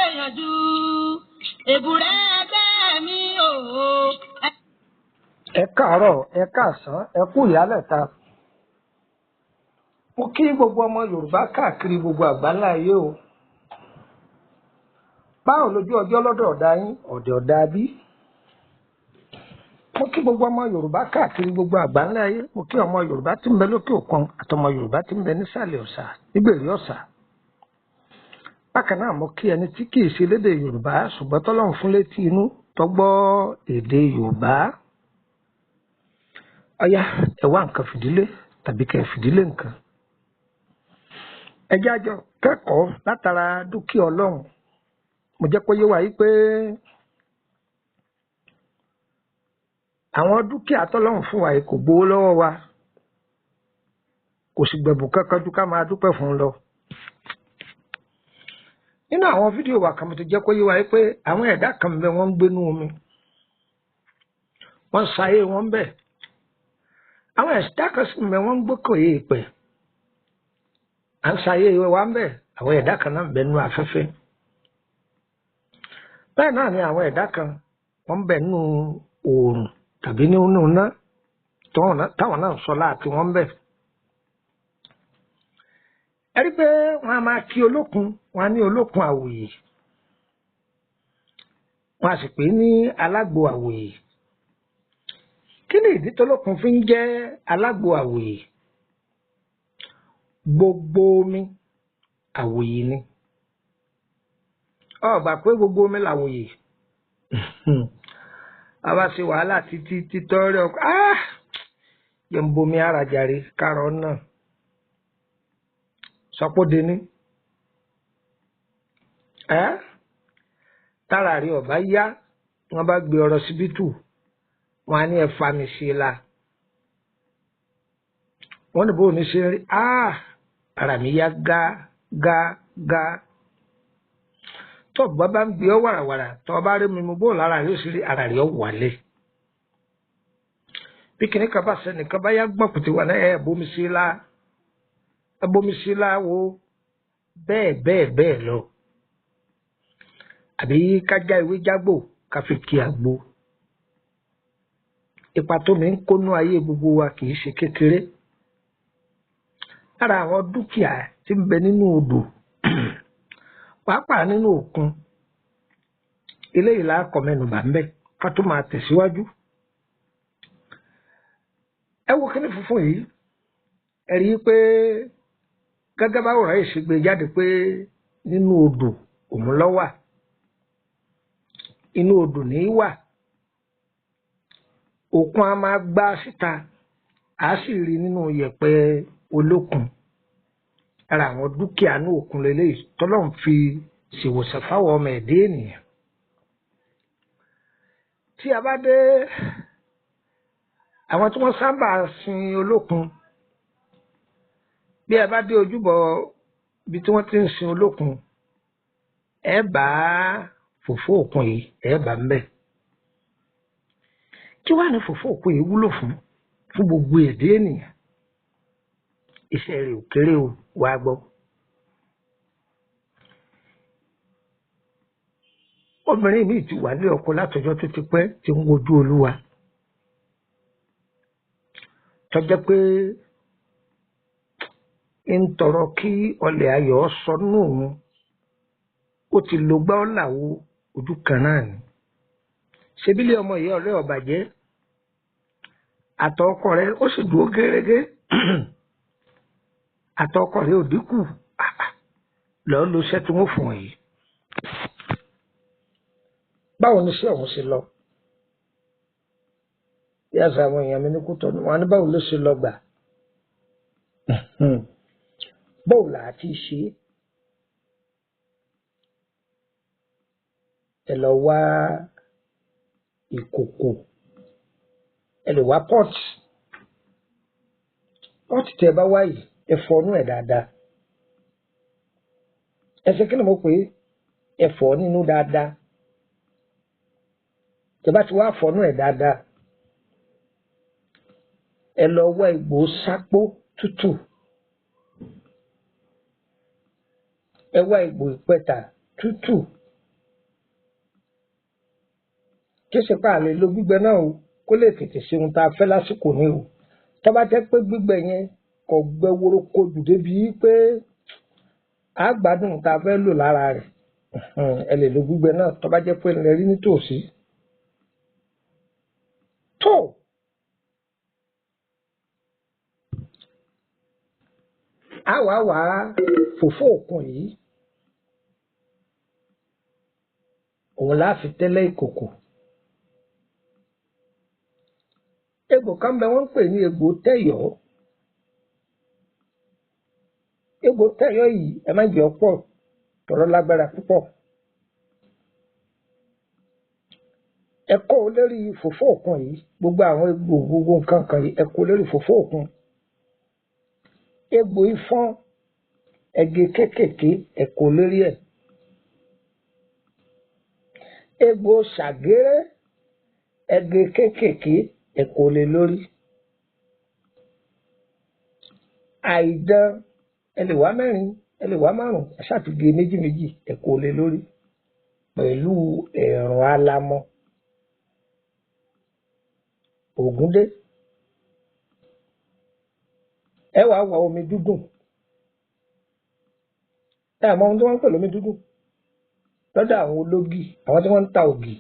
gbìyànjú èbúrẹ́ ẹgbẹ́ mi o. Ẹ káàárọ̀, ẹ káàsán, ẹ kú ìyálẹ̀ta. Mo kí gbogbo ọmọ Yorùbá káàkiri gbogbo àgbáńlá ayé o. Báwo lójú ọjọ́ lọ́dọ̀ ọ̀dà yín, ọ̀dẹ̀ ọ̀dà bí? Mo kí gbogbo ọmọ Yorùbá káàkiri gbogbo àgbáńlá ayé. Mo kí ọmọ Yorùbá tí ń bẹ lókè òkun àtọmọ Yorùbá tí ń bẹ nísàlẹ̀ ọ̀sà, nígbèrè ọ̀sà. Bákan náà mo kí ẹni tí kì í ṣe lédè Yorùbá ṣùgbọ́n tọ́lọ́run fún létí inú tó gbọ́ èdè Yorùbá. Ọ̀yá ẹ wá nǹkan fìdílé tàbí kẹ́ fìdílé nǹkan. Ẹ jẹ́ àjọ kẹ́kọ̀ọ́ látara dúkìá Ọlọ́run. Mo jẹ́ kó yé wa yí pé àwọn dúkìá tọ́lọ́run fún wa yìí kò gbowó lọ́wọ́ wa, kò sì gbẹ̀bùn kankan ju ká máa dúpẹ́ fún un lọ. Nínú àwọn fídíò wa kan mo ti jẹ́ kó yé wa yí pé àwọn ẹ̀dá kan bẹ wọ́n ń gbénú omi, wọ́n ń ṣayé wọn bẹ̀. Àwọn ẹ̀dá kan sì bẹ wọ́n ń gbókò èèpẹ̀, à ń ṣayé wa ń bẹ̀. Àwọn ẹ̀dá kan náà ń bẹ nínú afẹ́fẹ́. Bẹ́ẹ̀ náà ni àwọn ẹ̀dá kan wọ́n ń bẹ nínú oòrùn tàbí nínú iná táwọn náà ń sọ láti wọ́n ń bẹ̀. Ẹ rí pé wọ́n á máa kí olókun, wọ́n á ní olókun àwòyè, wọ́n á sì pè é ní alágbo àwòyè. Kí ni ìdí tólókun fi ń jẹ́ alágbo àwòyè? Gbogbo omi àwòyè ni. Ó gbà pé gbogbo omi làwòyè. A bá ṣe wàhálà títí títọ́rẹ́ ọkọ̀ yẹ ń bomi ara jàre kárọ̀ náà. Sọpọ́dé ní. Tára rí ọ̀bá yá, wọ́n bá gbé ọ̀rọ̀ síbítù, wọ́n á ní ẹ̀fà mi sí i la. Wọ́n ní bóun ní ṣe rí, ara mi yá gá. Tọ́ọ̀bù bá ń gbé ọ wàràwàrà, tọ́ọ̀ bá rí mi mú bóun lára rí ó sì rí ara rí ọ wálé. Bí kìnní kan bá sẹ́ni kan bá yá gbọ́n kùtì wà náà bomi sí i la. Abomi sí láwo bẹ́ẹ̀ lọ. Àbí kájá ìwé jágbò ká fi kí àgbo. Ipa tó mi ń kónú ayé gbogbo wa kì í ṣe kékeré. Lára àwọn dúkìá tí ń bẹ nínú odò pàápàá nínú òkun, eléyìí la kọ mẹ́nubà ń bẹ ká tó máa tẹ̀síwájú. Ẹ wo kíní funfun yìí, ẹ rí i pé gẹ́gẹ́ bá wòrán yìí ṣe gbé jáde pé nínú odò òun ló wà, inú odò ní í wà. Òkun a máa gbá síta, a sì rí nínú yẹ̀pẹ̀ olókun. Ara àwọn dúkìá ní òkun lélẹ́yìí tọ́lọ́run fi ṣèwòsàn fáwọn ọmọ ẹ̀dẹ́ ènìyàn. Tí a bá dé àwọn tí wọ́n sábà sin olókun, bí ẹ bá dé ojúbọ ibi tí wọ́n ti ń sin olókun, ẹ bá fòfó òkun yìí, ẹ bá ń bẹ̀. Kí wàá ní fòfó òkun yìí wúlò fún gbogbo ẹ̀dẹ́ ènìyàn? Iṣẹ́ rẹ̀ ò kéré o, wá gbọ́. Obìnrin míì ti wà ní ọkọ látọjọ́ tó ti pẹ́ tí ń wojú Olúwa, tó jẹ́ pé ń tọrọ kí ọlẹ̀ ayọ̀ sọ nínú òun. Ó ti lo gbá ọ̀làwó ojú kan náà ni. Ṣebílé ọmọ yìí ọ̀rẹ́ ọ̀bàjẹ́ àtọ̀ ọkọ rẹ̀ ó sì dúró gẹ́gẹ́. Àtọ̀ ọkọ rẹ̀ ò dínkù, lọ́ọ́ lo iṣẹ́ tí wọ́n fún ọ yìí. Báwo ni iṣẹ́ ọ̀hún ṣe lọ? Bí àṣà àwọn èèyàn mi ní Kútọ̀nù, wọn ní báwo ló ṣe lọ gbà? Báwo là á ti ṣe? Ẹ lọ wá ìkòkò, ẹ lè wá pọ́ọ̀tì. Pọ́ọ̀tì tẹ́ ẹ bá wá yìí, ẹ fọnú ẹ̀ dáadáa. Ẹ ṣe kí ni mo pè é? Ẹ fọ̀ nínú dáadáa. Tẹ́ bá ti wá fọnú ẹ̀ dáadáa, ẹ lọ wá egbò sápó tútù. Ẹ wá egbò ìpẹ̀tà tútù. kí ṣe pa àlè lo gbígbẹ náà o kó lè tètè ṣe ohun tá a fẹ́ lásìkò ní o tó bá jẹ́ pé gbígbẹ yẹn kò gbẹ woroko jù débi pé a gbádùn tá a fẹ́ lò lára rẹ̀ ẹ lè lo gbígbẹ náà tó bá jẹ́ pé ẹ rí nítòsí. tó a wá fòfó òkun yìí òun la fi tẹ́lẹ̀ ìkòkò. Egbò kan bẹ wọ́n ń pè ní egbò tẹ̀yọ́. Egbò tẹ̀yọ́ yìí ẹ má jẹ́ ọ̀pọ̀ tọ̀rọ̀ lágbára púpọ̀. Ẹ kó o lérí fòfó òkun yìí gbogbo àwọn egbò gbogbo nǹkan kan yìí ẹ kó o lérí fòfó òkun. Egbò ifọ́n ẹgẹ kéékèèké ẹ kó o lérí ẹ̀. Egbò ṣàgéré ẹgẹ kéékèèké ẹ kó o lé lórí. Àìdán ẹ lè wá mẹ́rin ẹ lè wá márùn ẹ ṣàtìgé méjì méjì ẹ kó o lé lórí pẹ̀lú ẹ̀rùn alamọ. Ògúndé ẹ wá wá omi dúdùn ẹ mọ ohun tí wọ́n ń pè lómi dúdùn lọ́dọ̀ àwọn ológì àwọn tí wọ́n ń ta ògì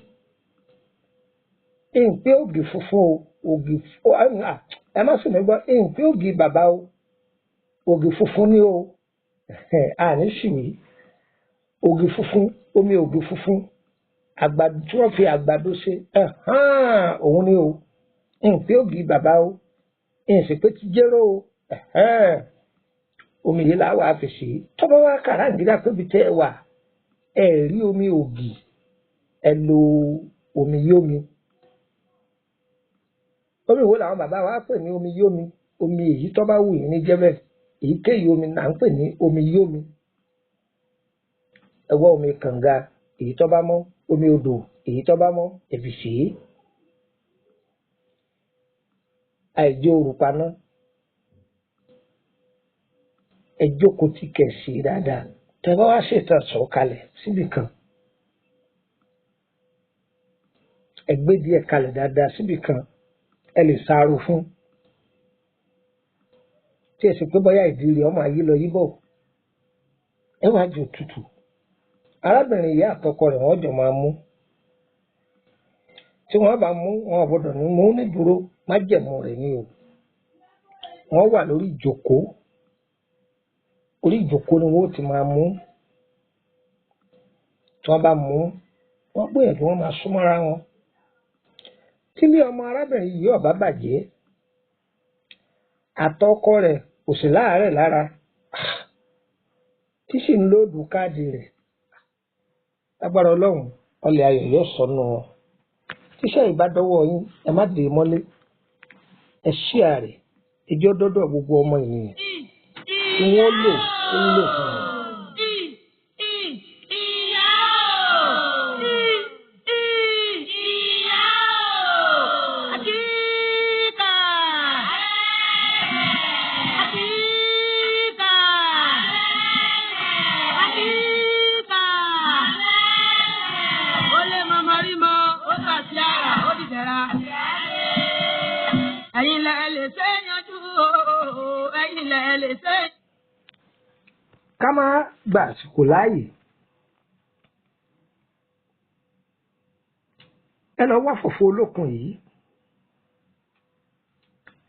ìpín ògì funfun o ògì ẹ má sì mí gbọ́ ìpín ògì bàbá o ògì funfun ni o àní sì wí ògì funfun omi ògì funfun àgbàdo tí wọ́n fi àgbàdo ṣe òun ni o ìpín ògì bàbá o ìsìnkú ti jẹ́rọ o omi yìí làwọn àfẹsí tọ́bọ̀ wá kàràǹgídá pébi tẹ́ ẹ wà ẹ rí omi ògì ẹ lo omi yómi. Omi wo làwọn bàbá wa pè ní omi yómi omi èyí tó bá wù yín ní jẹ́bẹ̀ èyíkéyìí omi là ń pè ní omi yómi. Ẹ wá omi kànga èyí tó bá mọ́ omi odò èyí tó bá mọ́ ẹ̀fì sí i. Àìjẹ́ òrùpa náà ẹ jókòó tí kẹ̀sì dáadáa tẹ bá wá ṣètàn sọ̀ kalẹ̀ síbì kan ẹ gbé díẹ̀ kalẹ̀ dáadáa síbì kan ẹ lè ṣàrò fún tí ẹ sì pé bóyá ìdílé ọmọ ayé lọ yíbọ̀ ẹ wá jò tútù arábìnrin ìyá àtọkọ rẹ̀ wọ́n jọ máa mú tí wọ́n bá mú wọn gbọ́dọ̀ ní mú ní dúró májẹ̀mú rẹ̀ ni o wọ́n wà lórí ìjókòó orí ìjókòó ni wọ́n ti máa mú tí wọ́n bá mú wọ́n gbìyànjú wọ́n máa súnmọ́ra wọn tí ilé ọmọ arábìnrin yìí ọ̀bá bàjẹ́ àtọkọ rẹ̀ kò sí láàárẹ̀ lára tí sì ń lóòdù káàdì rẹ̀ lágbára ọlọ́run ọlẹ̀ ayọ̀ yóò sọnù wọn tíṣẹ́ ìbádọ́wọ́ yín ẹ má dè é mọ́lé ẹ ṣí ààrẹ ẹjọ́ dọ́dọ̀ gbogbo ọmọ ènìyàn tí wọ́n lò ó wúlò fún wọn. Ká má gba àsìkò láàyè ẹ lọ wá fòfó olókun yìí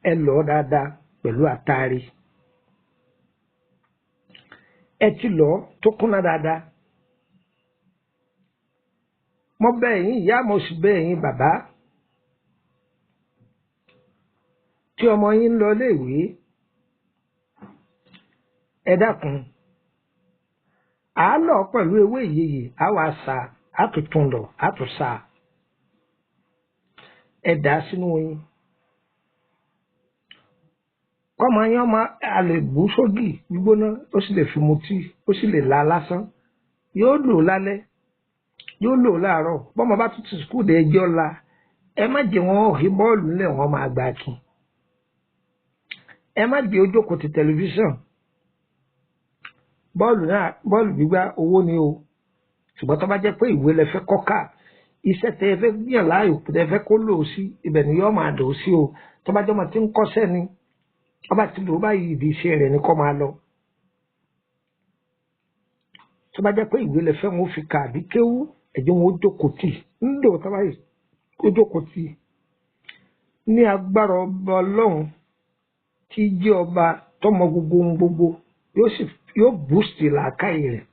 ẹ lọ dáadáa pẹ̀lú àtàrí ẹ ti lọ tó kúnná dáadáa mo bẹ̀ yín ìyá mo sì bẹ̀ yín bàbá tí ọmọ yín ń lọ léèwé ẹ dákun àálọ pẹ̀lú ewé ìyeyè àwa sa àtúntún lọ àtúnṣà ẹ dà sínú oyin kọ́mọ yẹn ọmọ àlè bù sógì gbígbóná ó sì lè fi mu tíì ó sì lè la lásán yóò lò lálẹ́ yóò lò láàárọ̀ bọ́mọ bá tún ti sùkúù dé ẹjọ́ la ẹ má jẹ́ wọn rí bọ́ọ̀lù nílẹ̀ wọn máa gbà kí ẹ má jẹ́ ojókòó ti tẹlifíṣàn bọ́ọ̀lù gbígbá owó ni o ṣùgbọ́n tó bá jẹ́ pé ìwé lẹ fẹ́ kọ́kà iṣẹ́ tẹ́ ẹ fẹ́ gbìyàn láàyò tẹ́ ẹ fẹ́ kó lò ó sí ibẹ̀ ni yóò máa lò ó sí o tó bá jọmọ tí ń kọ́ṣẹ́ ni ọba ti lò ó báyìí ìdí iṣẹ́ rẹ̀ ni kó máa lọ. tó bá jẹ́ pé ìwé lẹ fẹ́ wọn ó fi kà àbí kéwú ẹ̀jẹ̀ wọn ó jókòó tì ńlò tó báyìí ó jókòó tì ní agbára ọba ọlọ́run tí jẹ́ ọba tọmọ gbogbo ohun gbogbo yóò boost làákàyè rẹ̀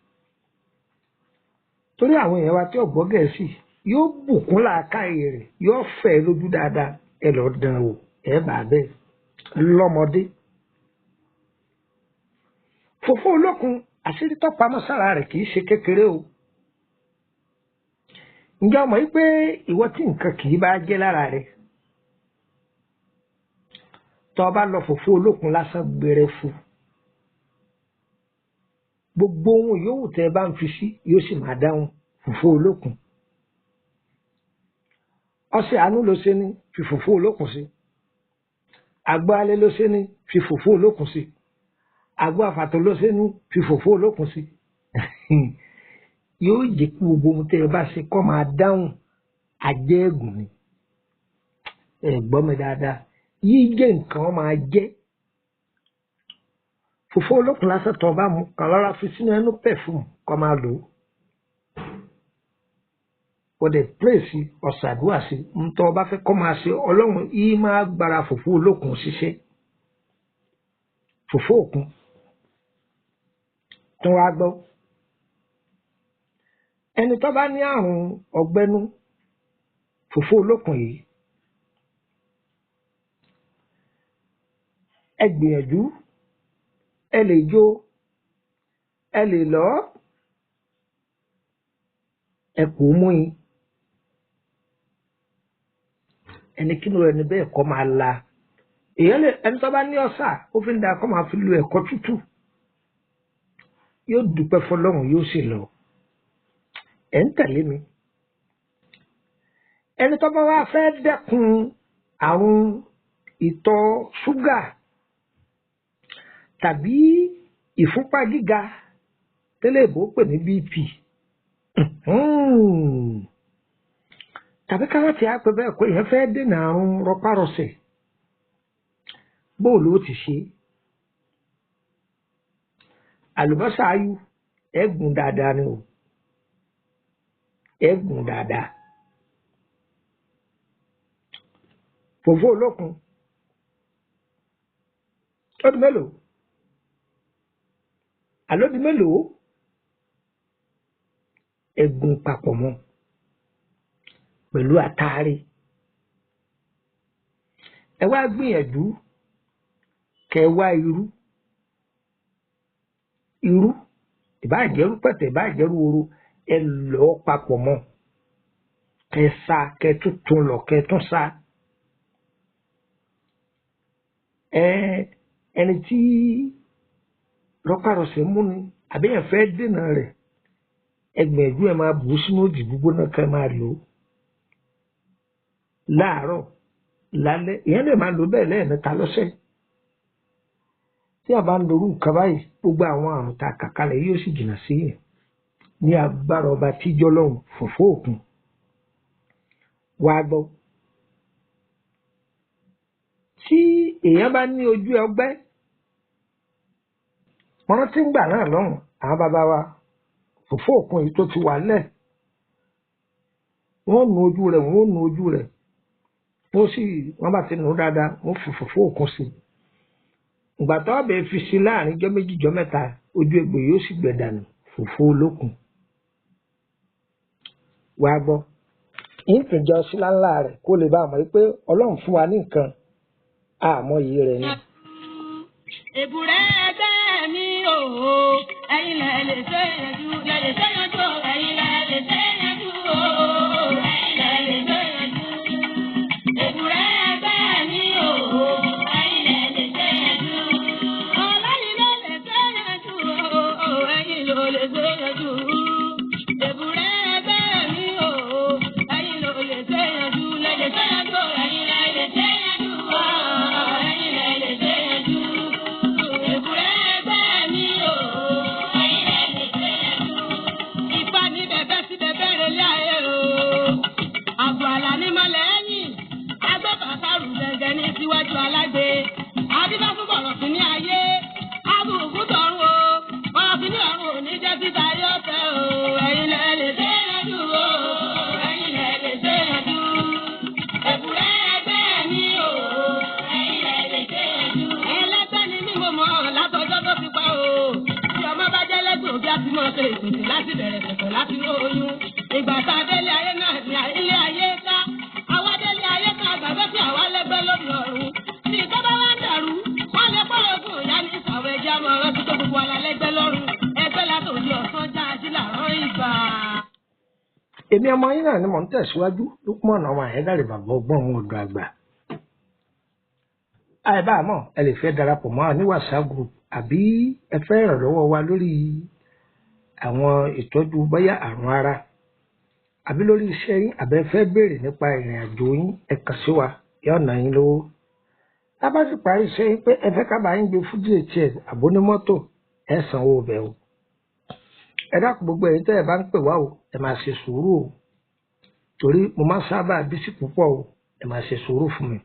torí àwọn èèyàn wa tí ọ̀gbọ́ Gẹ̀ẹ́sì yóò bùkún làákàyè rẹ̀ yóò fẹ́ lójú dáadáa ẹ lọ dán o ẹ bà bẹ́ẹ̀ lọ́mọdé. Fofo Olokun àṣírí tó pamọ́ sára rẹ̀ kì í ṣe kékeré o. ǹjẹ́ o mọ̀ wípé ìwọ tí nǹkan kì í bá jẹ́ lára rẹ̀ tó o bá lọ Fofo Olokun lásán gbére fún gbogbo ohun yòówù tẹ́ ẹ bá ń fi sí yóò sì máa dáhùn Fofo Olokun. ọṣẹ àánú ló ṣe ní fi Fofo Olokun sí àgbo alẹ́ ló ṣe ní fi Fofo Olokun sí àgbo àfàtò ló ṣe ní fi Fofo Olokun sí yóò jẹ́ kí gbogbo ohun tẹ́ ẹ bá ṣe kó máa dáhùn ajẹ́gùn ni ẹ gbọ́ mi dáadáa yìí jẹ́ nǹkan máa jẹ́ Fofo Olokun lásán tó bá mú kan lọ́ra fi sínú ẹnu pẹ̀fúmù kó máa lò ó kò dẹ̀ pírèsì ọ̀sàdúrà sí ń tọ́ ọba fẹ́ kọ́ máa ṣe ọlọ́run yìí máa gbára Fofo Olokun ṣiṣẹ́ Fofo Òkun tó wá gbọ́ ẹni tó bá ní àrùn ọ̀gbẹ́nú Fofo Olokun yìí ẹ gbìyànjú ẹ lè jó ẹ lè lọ ẹ kò mú yín ẹni kí ló ẹni bẹ́ẹ̀ kọ́ máa la èèyàn lè ẹni tó bá ní ọ̀sà ó fi ń da kọ́ máa fi lu ẹ̀kọ́ tútù yóò dúpẹ́ fọlọ́run yóò sì lọ ẹ̀ ń tẹ̀lé mi ẹni tó bá wá fẹ́ dẹ́kun àrùn ìtọ̀ ṣúgà tàbí ìfúnpá gíga tẹ́lẹ̀ ìbò pè ní BP tàbí ká láti àpẹ bẹ́ẹ̀ pé èèyàn fẹ́ dènà àrùn rọpárọsẹ̀ bóòlù ó ti ṣe àlùbọ́sà ayú ẹ̀gùn dáadáa ni o ẹ̀gùn dáadáa Fofo Olokun ọdún mélòó àlódì mélòó ẹ̀gùn papọ̀ mọ́ pẹ̀lú àtàrí ẹ wá gbìyànjú kẹ wá irú ìbáàjẹ́rú pẹ̀tẹ̀ ìbáàjẹ́rú oró ẹ lọ́ papọ̀ mọ́ kẹ sá kẹ tuntun lọ kẹ tún sá ẹni tí rọpárọsẹ̀ mú ni àbíyàn fẹ́ dènà rẹ̀ ẹgbẹ̀jú ẹ máa bù ú sínú òdì gbígbóná kẹ máa lò ó láàárọ̀ lálẹ́ ìyẹn lè máa lò bẹ́ẹ̀ lẹ́ẹ̀mẹ́ta lọ́sẹ̀ tí a bá ń lorú nǹkan báyìí gbogbo àwọn àrùn tá a kà kalẹ̀ yóò sì jìnnà sí yẹn ní agbára ọba tíjọ́ lọ́hùn Fofo Òkun wá gbọ́ tí èèyàn bá ní ojú ọgbẹ́ wọn rántí ń gbà náà lọ́hùn àwọn bàbá wa Fofo Òkun yìí tó ti wà lẹ̀ wọ́n nu ojú rẹ̀ wọ́n bá ti nù dáadáa wọ́n fi Fofo Òkun sí ìgbà tó bẹ̀ fi sí láàrin jọ́ méjì jọ́ mẹ́ta ojú egbò yóò sì gbẹ dànù Fofo Olokun wá gbọ́ ìpìjọ síláńlá rẹ̀ kó lè bá a mọ̀ pé ọlọ́run fún wa ní nǹkan àmọ́ yìí rẹ̀ ni. èbúrẹ́ ẹgbẹ́ mi ò ẹ̀yin lẹ lè ṣe yanjú ẹ̀yin lẹ lè ṣe yanjú ẹ̀yin lẹ lè ṣe yanjú èbúrẹ́ ẹgbẹ́ mi ò ẹ̀yin lẹ lè ṣe yanjú ọlọ́yin ló lè ṣe yanjú ẹ̀yin ló lè ṣe yanjú èbúrẹ́ ẹgbẹ́ mi ò ẹ̀yin ló lè ṣe yanjú lẹ lè ṣe yanjú ẹ̀yin lẹ lè ṣe yanjú ẹ̀yin lẹ lè ṣe yanjú èbúrẹ́ ẹgbẹ́ mi ò ẹ̀yin lẹ lè ṣe yanjú ìfà ní bẹ̀bẹ̀ sí bẹ̀bẹ̀ rẹ̀ lé ayé o. oyún. Ìgbà tá a délé ayé náà ní ilé ayé ká. Àwa délé ayé ká gbàgbé tí àwa lẹ́gbẹ́ lórí ọ̀run. Ní ìtọ́ba wá ń dàrú, wọ́n lè pọ̀ lógún ìyá ní ìsàwọ̀ ẹja mọ́ ọ̀rọ̀ tó gbogbo ala lẹ́gbẹ́ lọ́rùn. Ẹgbẹ́ látòdì ọ̀sán já ají làárọ̀ ìgbà. Èmi ọmọ yín náà ni mò ń tẹ̀síwájú Lukman ọmọ Ayédáre bàbá ọgbọ́n òun odò àgbà. Àìbámọ̀ ẹ lè fẹ́ darapọ̀ mọ́ ní WhatsApp group àbí ẹ fẹ́ ìrànlọ́wọ́ wa lórí àwọn ìtọ́jú bóyá àrùn ara àbí lórí iṣẹ́ yín àbẹ́ fẹ́ béèrè nípa ìrìn àjò yín ẹ kàn sí wa yóò ná yín lówó. Tá bá sì parí iṣẹ́ yín pé ẹ fẹ́ ká bá yín gbé fún DHL àbónímọ́tò ẹ sanwó bẹ̀ o. Ẹ dákun gbogbo ẹ̀yin tẹ́ ẹ bá ń pè wá o ẹ máa ṣe sùúrù o torí mo máa ń sábà bísí púpọ̀ o ẹ máa ṣe sùúrù fún mi.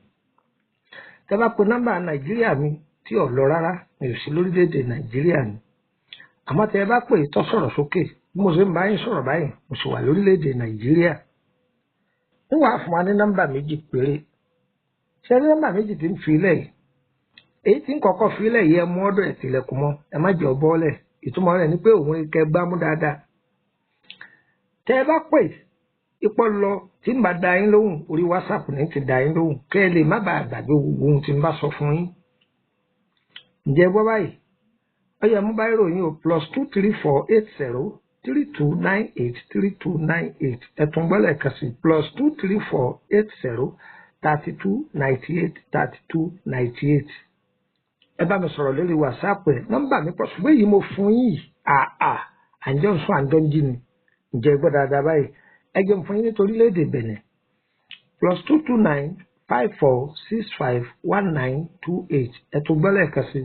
Tẹ́ bá pe nọ́mbà Nàìjíríà mi tí ò lọ rárá mi ò sí lórílẹ̀‐èdè Nàìjíríà ni àmọ́ tẹ́ ẹ bá pè tó sọ̀rọ̀ sókè bí mo ṣe ń bá yín sọ̀rọ̀ báyìí mo sì wà lórílẹ̀‐èdè Nàìjíríà. ń wàá fún wa ní nọ́mbà méjì péré ṣé ní nọ́mbà méjì tí ń fi ilẹ̀ yìí èyí tí ń kọ́kọ́ fi ilẹ̀ yìí ẹ mú ọ̀dọ̀ ẹ̀ tilẹ̀kùn mọ́ ẹ má jẹ́ ọbọ̀ọ́lẹ̀ ìtumọ̀ rẹ̀ ni pé òun kẹ gbámú dáadáa. Tẹ́ ẹ bá pè ipò lọ tí ń bá da yín lóhùn orí WhatsApp ní ti da yín lóhùn kẹ́ ẹ lè má bàa gbàgbé ohun tí ń bá sọ fún yín. Ǹjẹ́ gbọ́ báyìí ó yẹ mú báyìí ròyìn o +2348032983298 ẹ̀tún gbọ́lẹ̀ kan sí +2348032983298. Ẹ bá mi sọ̀rọ̀ lórí WhatsApp ẹ̀ nọ́mbà mi pọ̀ ṣùgbọ́n èyí mo fún yìí àǹjọ́ ń sún àǹjọ́ ń jí ni. Ǹjẹ́ gbọ́ dáadáa báyìí ẹ jẹ́ fún yín nítorí léde Benin +22954651928 ẹ̀tún gbọ́lẹ̀ kan sí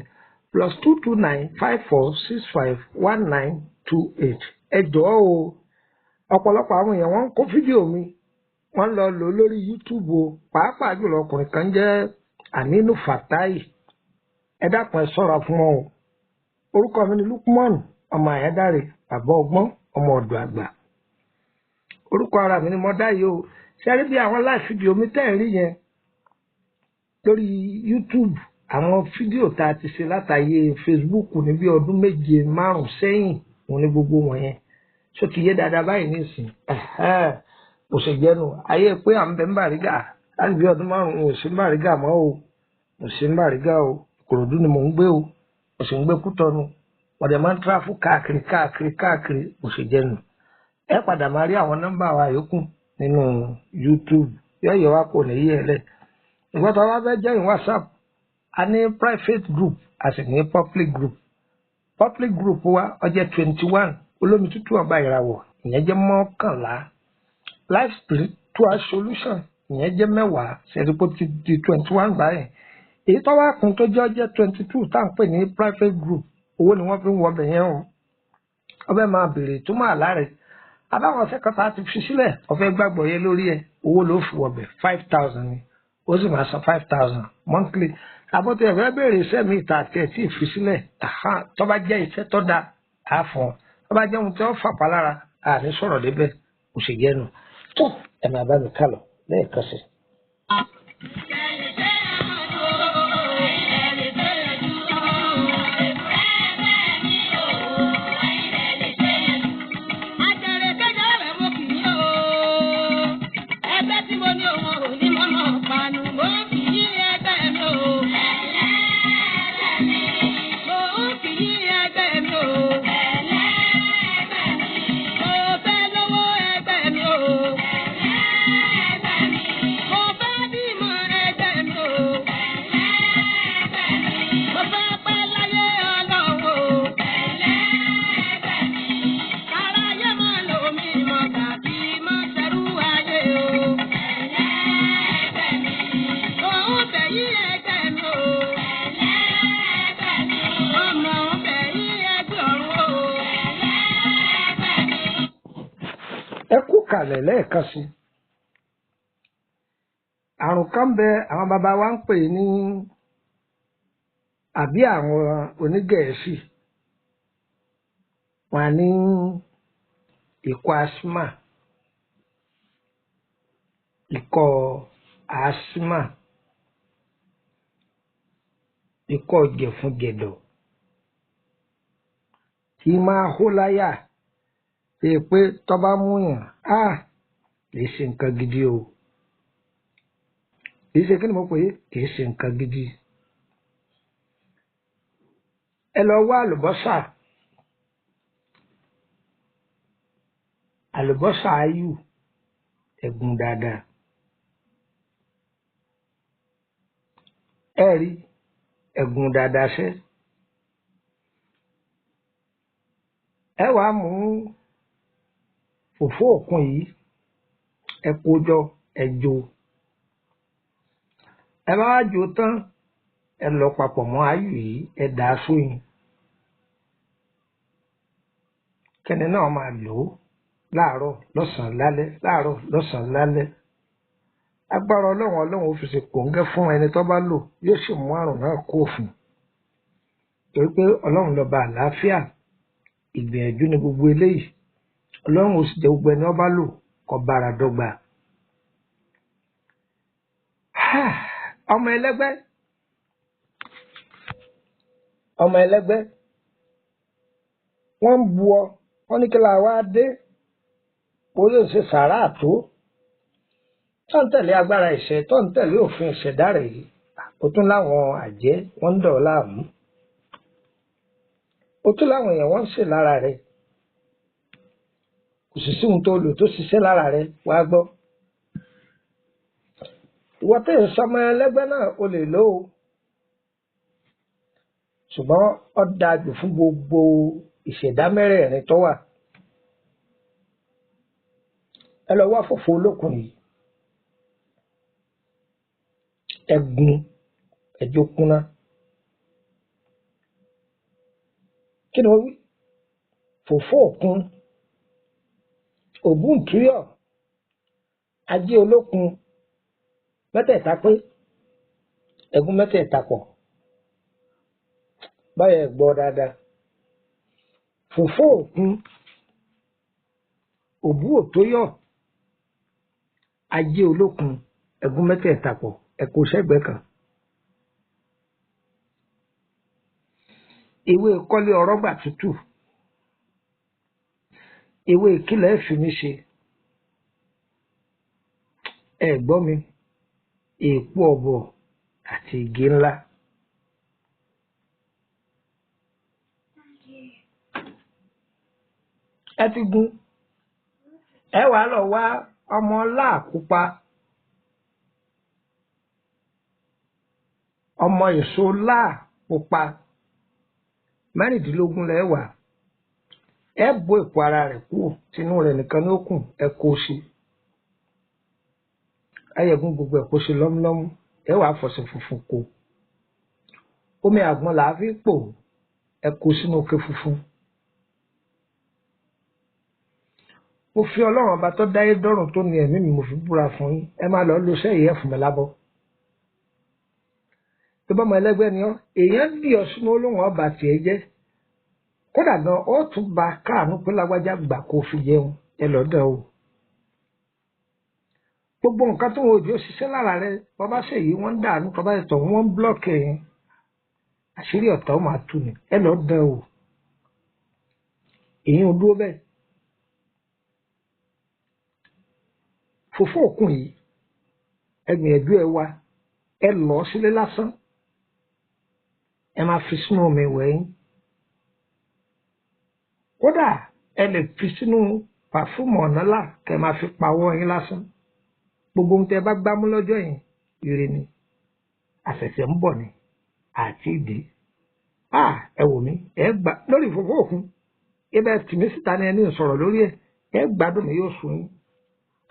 +22954651928. Ẹ jọ̀ọ́ o ọ̀pọ̀lọpọ̀ àwọn èèyàn wọ́n ń kó fídíò mi wọ́n lọ lò lórí YouTube o pàápàá jùlọ ọkùnrin kan jẹ́ Aminu Fatai. Ẹ dákun ẹ ṣọ́ra fún wọn o. Orúkọ mi ni Lukman ọmọ Ayédáre bàbá ọgbọ́n ọmọ ọ̀dọ̀ àgbà. Orúkọ ara mi ni mo dá yìí o. Ṣé rí bí àwọn live fídíò mi tẹ́ ẹ̀ rí yẹn lórí YouTube àwọn fídíò tá a ti ṣe látàyè Facebook ní bí ọdún 7-5 sẹ́yìn òun ní gbogbo wọn yẹn. Ṣó ti yé dáadáa báyìí nísìn kò sì jẹ́nu ayé pé à ń bẹ ń Bàrígà láti bí ọdún 5 ò sí ń Bàrígà mọ́ o ò sí ń Bàrígà o Ìkòròdú ni mò ń gbé o mo sì ń gbé Kútọ́nù wọ́n dẹ̀ máa ń tráfù káàkiri kò sì jẹ́nu. Ẹ padà máa rí àwọn nọ́mbà wa yòókù nínú YouTube yọ̀ọ̀yọ̀ wa kò ní yí ẹ lẹ̀. Ìgbà tó wá fẹ́ jẹ́yìn WhatsApp a ní private group a sì ní public group. Public group wa ó jẹ́ 21 olómi tútù ọba ìràwọ̀ ìyẹn jẹ́ 11 life spiritual solution ìyẹn jẹ́ 10 ṣẹ̀dípò ti di 21 báyìí. Èyí tó wá kún tó jẹ́ 22 tá à ń pè ní private group owó ni wọ́n fi ń wọ ọbẹ̀ yẹn o. Ọbẹ̀ máa bèrè tó máa láre àbáwọn sẹ́kọ̀tà ti fi sílẹ̀ ọ̀fẹ́ gbàgbọ́ yẹ lórí ẹ̀ owó ló fi wọ ọbẹ̀ 5,000 ni ó sì máa san 5,000 monthly. Àbọ̀tò ẹ̀fẹ́ bèrè iṣẹ́ mi ìta àti ẹ̀ tí ì fi sílẹ̀ tó bá jẹ́ iṣẹ́ tó dáa á fún ọ tó bá jẹ́ ohun tí wọ́n fà pa lára àní sọ̀rọ̀ débẹ̀ kò sì jẹ́nu tó ẹ̀ máa bá mi kálọ̀ lẹ́ẹ̀kan sí. Ẹ kú kalẹ̀ lẹ́ẹ̀kan sí. Àrùn kan bẹ àwọn bàbá wa ń pè ní àbí àwọn onígẹ̀ẹ́sì wọ́n ní ikọ́ asthma ikọ́ asthma ikọ́ jẹ̀fun-jẹ̀dọ̀ tí máa hó láyà pé tó bá mú yàn kì í ṣe nǹkan gidi o kì í ṣe kí ni mo pè é kì í ṣe nǹkan gidi. Ẹ lọ wá àlùbọ́sà ayù ẹ̀gún dáadáa. Ẹ rí ẹ̀gún dáadáa ṣe. Ẹ wàá mú fòfó òkun yìí ẹ kó jọ ẹ jó. Ẹ bá wá jó tán ẹ lọ papọ̀ mọ́ ayù yìí ẹ dà á sóyin. Kẹ́ni náà máa lò ó láàárọ̀ lọ́sàn-án lálẹ́ láàárọ̀ lọ́sàn-án lálẹ́. Agbára ọlọ́run ó fi ṣe kòńgẹ́ fún ẹni tó bá lò yóò sì mú àrùn náà kó fún. Torí pé ọlọ́run lọ́ba àlàáfíà ìgbìyànjú ni gbogbo eléyìí ọlọ́run ó sì jẹ́ gbogbo ẹni ó bá lò kó bára dọ́gba. Ọmọ ẹlẹ́gbẹ́ wọ́n ń bu ọ wọ́n ní kí la wá dé orí òṣè sàárà tó tó ń tẹ̀lé agbára ìṣẹ́ tó ń tẹ̀lé òfin ìṣẹ̀dá rẹ̀ yìí ó tún láwọn àjẹ́ wọ́n ń dọ̀ ọ́ láàmú ó tún láwọn èèyàn wọ́n ń ṣe lára rẹ̀ kò sì sí ohun tó lò tó ṣiṣẹ́ lára rẹ̀ wá gbọ́. Ìwọ tẹ̀ ń sọmọ ẹlẹ́gbẹ́ náà o lè lò ó ṣùgbọ́n ó dáa jù fún gbogbo ìṣẹ̀dá mẹ́rẹ̀ẹ̀rin tó wà. Ẹ lọ wá fòfo olókun yìí ẹ̀gún ẹjọ́ kúnná. Kí ni wọ́n wí? Fòfó òkun ògúnkíríọ̀ ajé olókun mẹ́tẹ̀ẹ̀ta pé ẹ̀gún mẹ́tẹ̀ẹ̀ta pọ̀ báyẹ̀ gbọ́ dáadáa. Fòfó òkun òbú òtóyọ̀ ajé olókun ẹ̀gún mẹ́tẹ̀ẹ̀ta pọ̀ ẹ̀kọ́ sẹ́gbẹ̀ẹ́ kan. Ewé kọ́lé ọ̀rọ̀gbà tútù ewé ìkìlẹ̀ ẹ̀fìmí ṣe ẹ̀gbọ́n mi èèpo ọ̀bọ̀ àti igi ńlá. Ẹ ti gun ẹ wàá lọ wá ọmọ láàkúpa ọmọ èso láàpupa mẹ́rìndínlógún lẹ́wà ẹ bó èpo ara rẹ̀ kúrò tinú rẹ̀ nìkan ní ó kù ẹ kó sí ayẹ̀gún gbogbo ẹ̀ kó sí lọ́múlọ́mú ẹ wàá fọṣẹ funfun kó omi àgbọn làá fi pò ẹ kó sínú òkè funfun. Mo fi ọlọ́run ọba tó dáyé dọ́rùn tó ní ẹ̀mí mi mo fi búra fún yín ẹ máa lọ lo iṣẹ́ yìí ẹ̀ fún mi lábọ́. Tó bá ọmọ ẹlẹ́gbẹ́ ni ọ́ èèyàn dì ọ́ sínú olóhùn ọba tiẹ̀ jẹ́ kódà gan ó tún ba káàánú pé lágbájá gbà kó fi jẹun ẹ lọ́dọ̀ o. Gbogbo nǹkan tó ń wojú ó ṣiṣẹ́ lára rẹ bọ́bá ṣèyí wọ́n ń dànù bọ́bá ìtọ̀ wọ́n ń blọ́ọ̀kì ẹ̀yìn àṣírí ọ̀tá ó máa tú ni ẹ lọ́dọ̀ o. Èyí ò dúró bẹ́ẹ̀. Fòfó òkun yìí ẹ gbìyànjú ẹ wá ẹ lọ sílé lásán ẹ máa fi sínú omi wẹ̀yìn kódà ẹ lè fi sínú pàfúmù ọ̀nàlà kẹ máa fi pawọ́ yín lásán gbogbo ohun tẹ bá gbámú lọ́jọ́ yẹn ire ni àṣẹ̀ṣẹ̀ ń bọ̀ ni àti ìdí ẹ wò mí ẹ gbà lórí fòfó òkun ibẹ̀ tìmí síta ni ẹni sọ̀rọ̀ lórí ẹ gbádùn mi yóò sùn yín.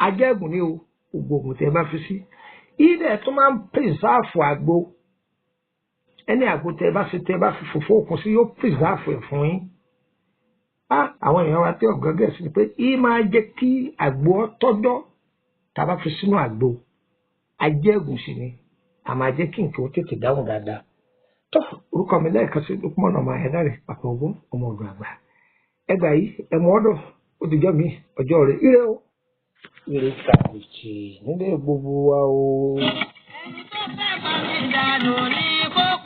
Ajẹ́gùn ni o gbogbo ògùn tẹ bá fi sí ilẹ̀ tó máa ń pèsèàfù àgbo ẹni àgbo tẹ bá fi fòfó òkun sí yóò pèsèàfù ẹ̀ fún yín. Àwọn èèyàn wa tí ọ̀gọ́gẹ́ sí ni pé yìí máa jẹ́ kí àgbo tọ́jọ́ tá a bá fi sínú àgbo ajẹ́gùn sí ni a máa jẹ́ kí nǹkan ó tètè dáhùn dáadáa. Tó orúkọ mi lẹ́ẹ̀kan sí Olokun ọmọ ẹ̀dá rẹ̀ pàpọ̀ ogún ọmọ ọ̀dọ̀ àgbà ẹgbà yìí ẹ̀mọ́ ọ̀dọ̀ ó dìjọ́ mi ọjọ́ rẹ̀ ire o. Ire kàbìtì nílé gbogbo wa o. Ẹni tó fẹ́ bá mi dànù ní kókó.